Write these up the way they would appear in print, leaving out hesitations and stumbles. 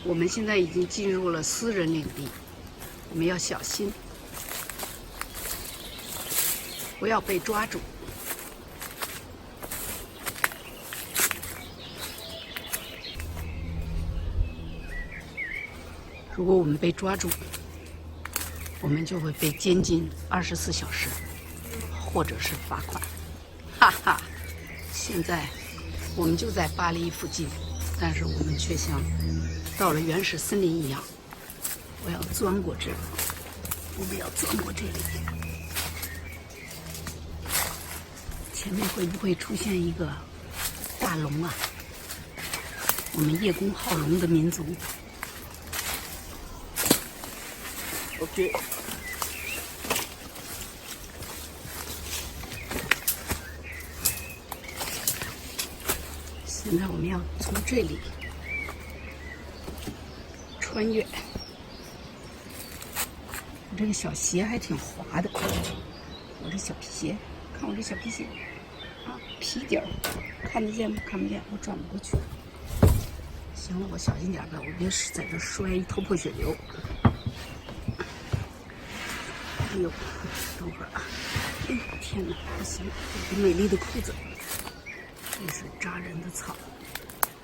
我们现在已经进入了私人领地，我们要小心，不要被抓住。如果我们被抓住，我们就会被监禁24小时，或者是罚款。哈哈！现在我们就在巴黎附近，但是我们却像到了原始森林一样。我要钻过这里，我们要钻过这里。前面会不会出现一个大龙啊？我们叶公好龙的民族。OK。现在我们要从这里穿越。我这个小鞋还挺滑的，我这小皮鞋，看我这小皮鞋啊，皮底儿，看得见吗？看不见，我转不过去。行了，我小心点吧，我别在这摔一头破血流。哎呦，等会儿啊！哎，天哪，不行，这美丽的裤子。这是扎人的草，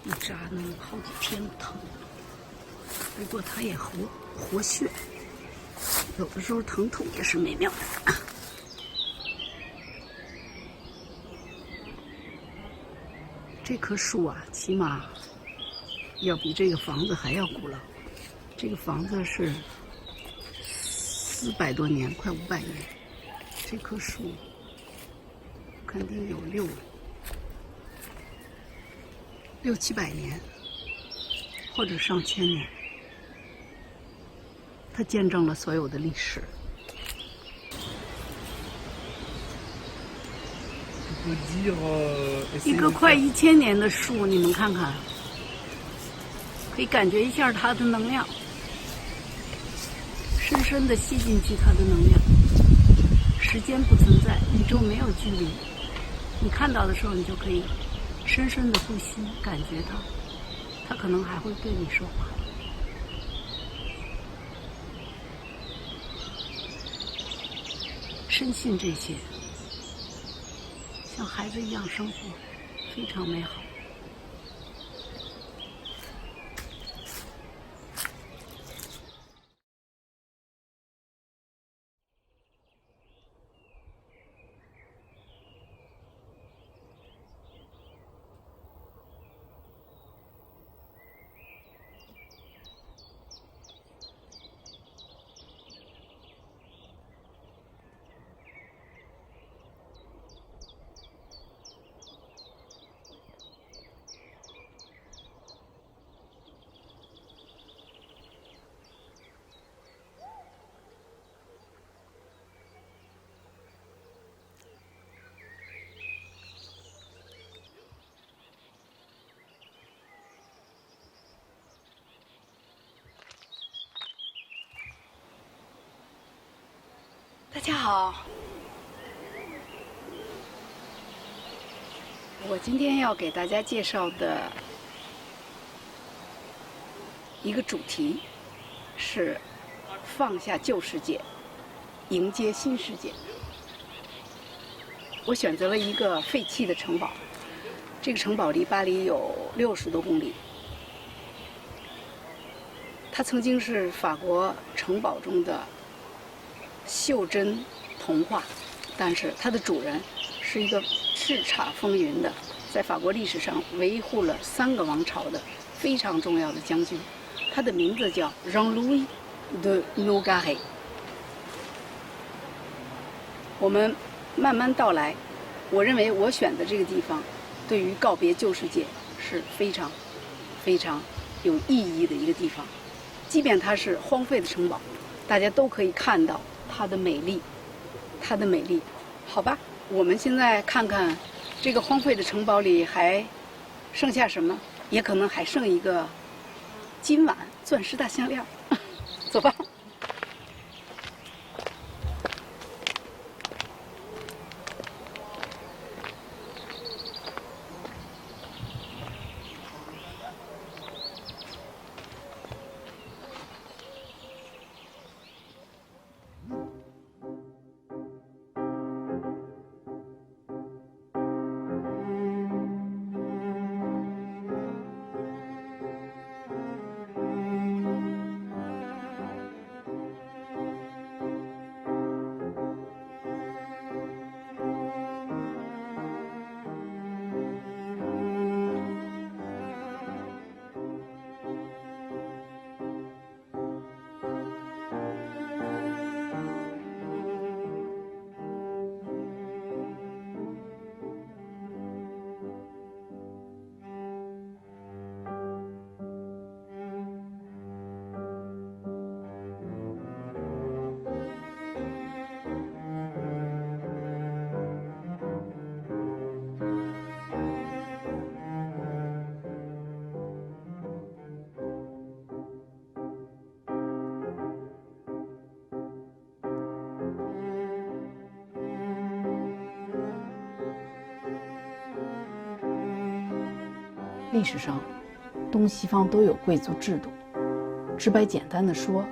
一扎能好几天不疼。不过它也活血，有的时候疼痛也是美妙的。这棵树啊，起码要比这个房子还要古老。这个房子是400多年，快500年。这棵树肯定有600、700年，或者上千年。它见证了所有的历史。一个快1000年的树，你们看看，可以感觉一下它的能量，深深地吸进去它的能量。时间不存在，宇宙没有距离。你看到的时候，你就可以深深的呼吸，感觉它，它可能还会对你说话。深信这些，像孩子一样生活，非常美好。大家好，我今天要给大家介绍的一个主题是放下旧世界，迎接新世界。我选择了一个废弃的城堡，这个城堡离巴黎有60多公里。它曾经是法国城堡中的袖珍童话，但是它的主人是一个叱咤风云的，在法国历史上维护了3个王朝的非常重要的将军，他的名字叫 Jean-Louis de Nogaret。我们慢慢道来，我认为我选的这个地方，对于告别旧世界是非常非常有意义的一个地方。即便它是荒废的城堡，大家都可以看到它的美丽，它的美丽。好吧，我们现在看看这个荒废的城堡里还剩下什么，也可能还剩一个金碗钻石大项链。走吧。历史上，东西方都有贵族制度。直白简单的说，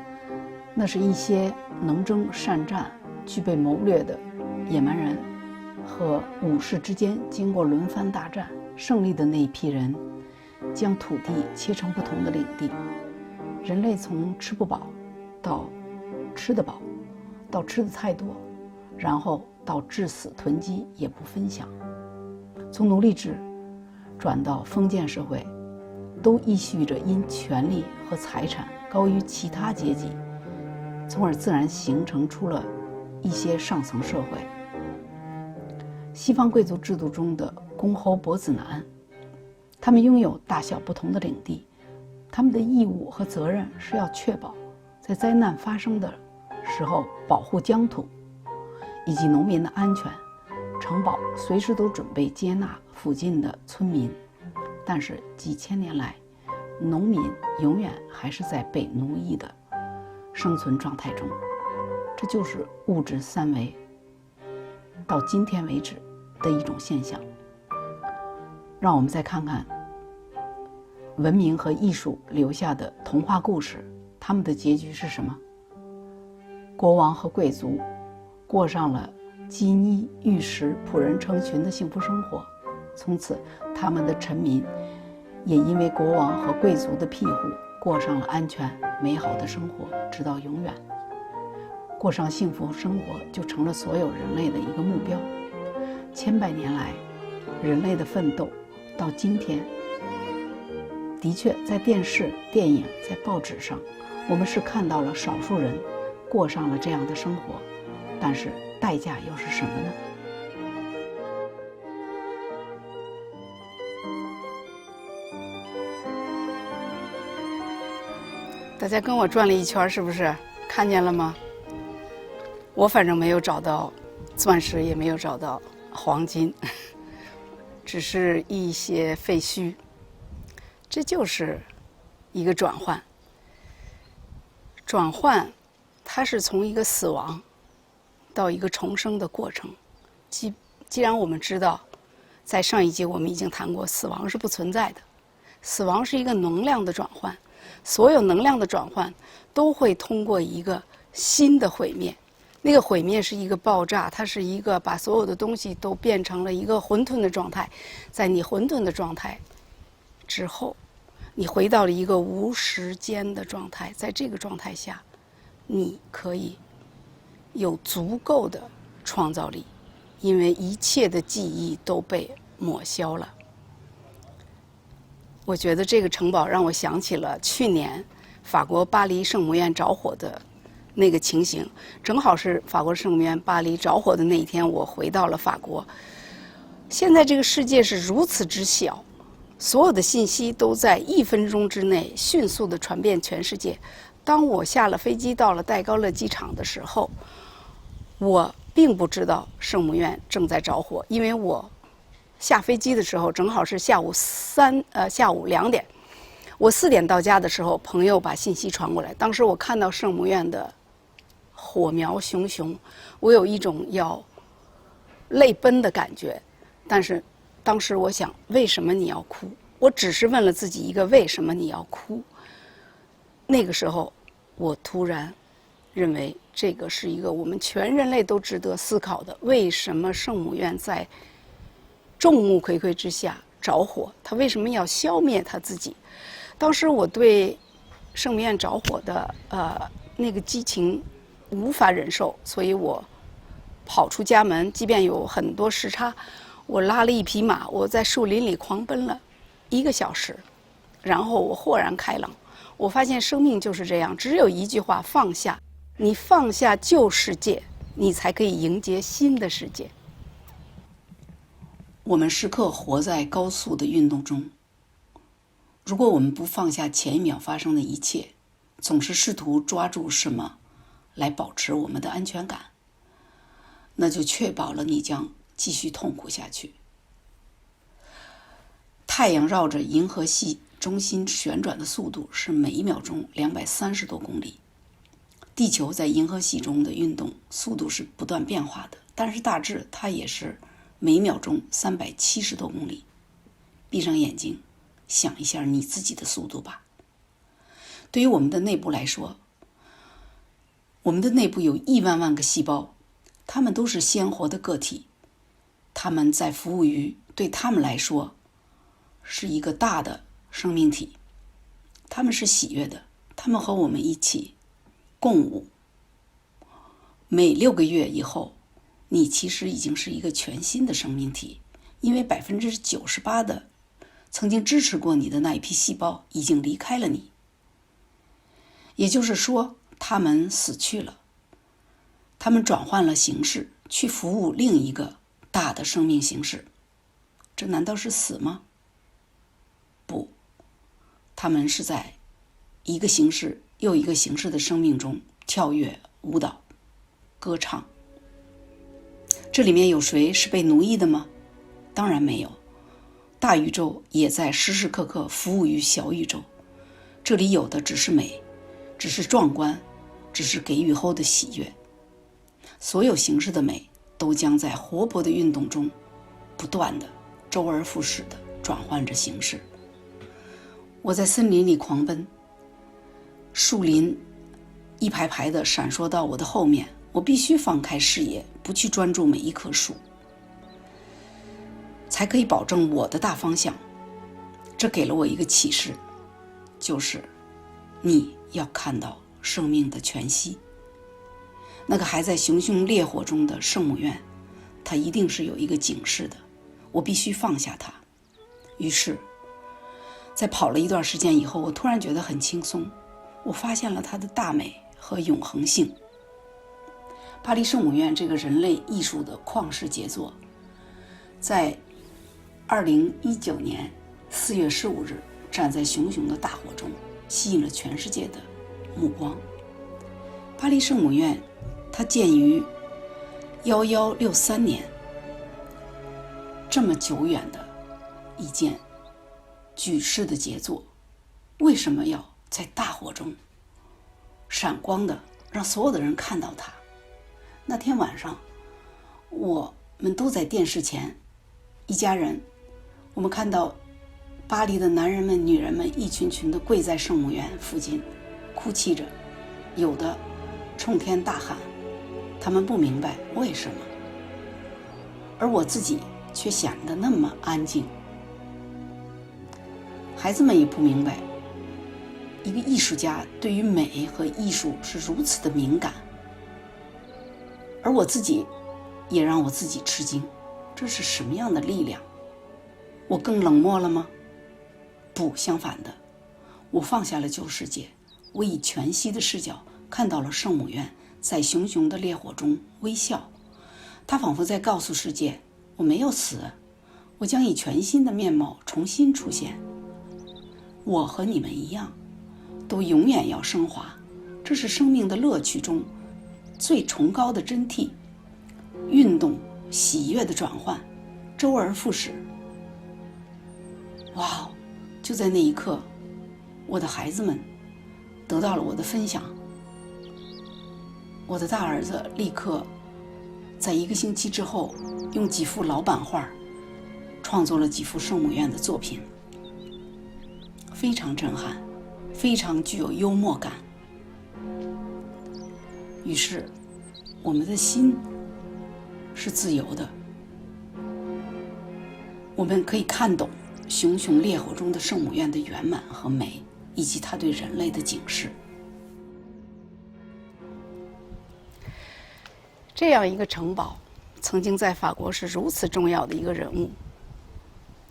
那是一些能征善战、具备谋略的野蛮人和武士之间经过轮番大战胜利的那一批人，将土地切成不同的领地。人类从吃不饱到吃得饱，到吃的太多，然后到至死囤积也不分享。从奴隶制转到封建社会，都依序着因权力和财产高于其他阶级，从而自然形成出了一些上层社会。西方贵族制度中的公侯伯子男，他们拥有大小不同的领地，他们的义务和责任是要确保在灾难发生的时候保护疆土以及农民的安全。城堡随时都准备接纳附近的村民，但是几千年来，农民永远还是在被奴役的生存状态中。这就是物质三维到今天为止的一种现象。让我们再看看文明和艺术留下的童话故事，他们的结局是什么？国王和贵族过上了金衣玉食、仆人成群的幸福生活，从此他们的臣民也因为国王和贵族的庇护，过上了安全美好的生活，直到永远。过上幸福生活就成了所有人类的一个目标。千百年来，人类的奋斗到今天，的确在电视、电影、在报纸上，我们是看到了少数人过上了这样的生活，但是代价又是什么呢？大家跟我转了一圈，是不是看见了吗？我反正没有找到钻石，也没有找到黄金，只是一些废墟。这就是一个转换。转换，它是从一个死亡到一个重生的过程。既然我们知道，在上一节我们已经谈过，死亡是不存在的，死亡是一个能量的转换，所有能量的转换都会通过一个新的毁灭。那个毁灭是一个爆炸，它是一个把所有的东西都变成了一个混沌的状态。在你混沌的状态之后，你回到了一个无时间的状态，在这个状态下，你可以有足够的创造力，因为一切的记忆都被抹消了。我觉得这个城堡让我想起了去年法国巴黎圣母院着火的那个情形，正好是法国圣母院巴黎着火的那一天，我回到了法国。现在这个世界是如此之小，所有的信息都在1分钟之内迅速地传遍全世界。当我下了飞机到了戴高乐机场的时候，我并不知道圣母院正在着火，因为我下飞机的时候正好是下午2点。我4点到家的时候，朋友把信息传过来，当时我看到圣母院的火苗熊熊，我有一种要泪奔的感觉。但是当时我想，为什么你要哭？我只是问了自己一个为什么你要哭。那个时候我突然认为这个是一个我们全人类都值得思考的，为什么圣母院在众目睽睽之下着火，他为什么要消灭他自己？当时我对圣母院着火的那个激情无法忍受，所以我跑出家门，即便有很多时差，我拉了一匹马，我在树林里狂奔了1个小时，然后我豁然开朗。我发现生命就是这样，只有一句话：放下。你放下旧世界，你才可以迎接新的世界。我们时刻活在高速的运动中，如果我们不放下前一秒发生的一切，总是试图抓住什么来保持我们的安全感，那就确保了你将继续痛苦下去。太阳绕着银河系中心旋转的速度是每1秒钟230多公里。地球在银河系中的运动速度是不断变化的，但是大致它也是每1秒钟370多公里。闭上眼睛，想一下你自己的速度吧。对于我们的内部来说，我们的内部有亿万万个细胞，它们都是鲜活的个体，它们在服务于对他们来说是一个大的生命体，他们是喜悦的，他们和我们一起共舞。每6个月以后，你其实已经是一个全新的生命体，因为98%的曾经支持过你的那一批细胞已经离开了你。也就是说，他们死去了，他们转换了形式，去服务另一个大的生命形式。这难道是死吗？不，他们是在一个形式又一个形式的生命中跳跃、舞蹈、歌唱。这里面有谁是被奴役的吗？当然没有。大宇宙也在时时刻刻服务于小宇宙，这里有的只是美，只是壮观，只是给予后的喜悦。所有形式的美都将在活泼的运动中不断的周而复始的转换着形式。我在森林里狂奔，树林一排排的闪烁到我的后面，我必须放开视野，不去专注每一棵树，才可以保证我的大方向。这给了我一个启示，就是你要看到生命的全息。那个还在熊熊烈火中的圣母院，它一定是有一个警示的，我必须放下它。于是在跑了一段时间以后，我突然觉得很轻松，我发现了它的大美和永恒性。巴黎圣母院这个人类艺术的旷世杰作，在2019年4月15日站在熊熊的大火中，吸引了全世界的目光。巴黎圣母院它建于1163年，这么久远的一件举世的杰作，为什么要在大火中闪光的让所有的人看到它？那天晚上我们都在电视前，一家人，我们看到巴黎的男人们女人们一群群的跪在圣母院附近哭泣着，有的冲天大喊，他们不明白为什么，而我自己却显得那么安静。孩子们也不明白，一个艺术家对于美和艺术是如此的敏感，而我自己也让我自己吃惊，这是什么样的力量？我更冷漠了吗？不，相反的，我放下了旧世界，我以全息的视角看到了圣母院在熊熊的烈火中微笑，它仿佛在告诉世界，我没有死，我将以全新的面貌重新出现。我和你们一样，都永远要升华，这是生命的乐趣中最崇高的真谛。运动、喜悦的转换，周而复始。哇哦！就在那一刻，我的孩子们得到了我的分享。我的大儿子立刻在1个星期之后，用几幅老版画创作了几幅圣母院的作品，非常震撼，非常具有幽默感。于是我们的心是自由的，我们可以看懂熊熊烈火中的圣母院的圆满和美，以及它对人类的警示。这样一个城堡曾经在法国是如此重要的一个人物，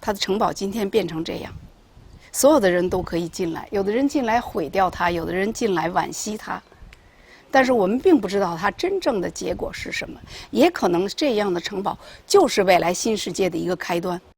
他的城堡今天变成这样，所有的人都可以进来，有的人进来毁掉它，有的人进来惋惜它，但是我们并不知道它真正的结果是什么，也可能这样的城堡就是未来新世界的一个开端。